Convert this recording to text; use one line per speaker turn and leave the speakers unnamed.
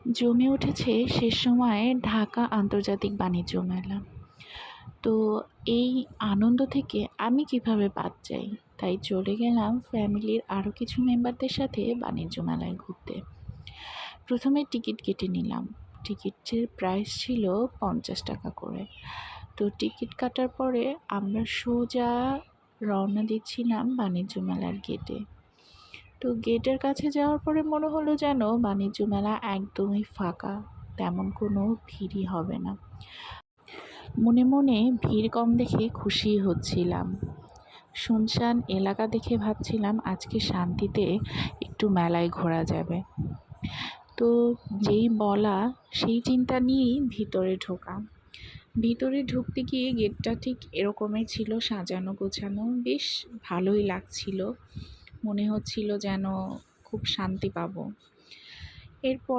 জমে উঠেছে শেষ সময়ে ঢাকা আন্তর্জাতিক বাণিজ্য মেলা। তো এই আনন্দ থেকে আমি কিভাবে বাদ যাই, তাই চলে গেলাম ফ্যামিলির আরও কিছু মেম্বারদের সাথে বাণিজ্য মেলায় ঘুরতে। প্রথমে টিকিট কেটে নিলাম। টিকিটের প্রাইস ছিল 50 টাকা করে। তো টিকিট কাটার পরে আমরা সোজা রওনা দিচ্ছিলাম বাণিজ্য মেলার গেটে। তো গেটের কাছে যাওয়ার পরে মনে হলো যেন বাণিজ্য মেলা একদমই ফাঁকা, তেমন কোনো ভিড়ই হবে না। মনে মনে ভিড় কম দেখে খুশি হচ্ছিলাম। শুনশান এলাকা দেখে ভাবছিলাম আজকে শান্তিতে একটু মেলায় ঘোরা যাবে। তো যেই বলা সেই চিন্তা নিয়েই ভিতরে ঢোকা। ভিতরে ঢুকতে গিয়ে গেটটা ঠিক এরকমই ছিল, সাজানো গোছানো, বেশ ভালোই লাগছিল। মনে হচ্ছিল যেন খুব শান্তি পাবো। এরপর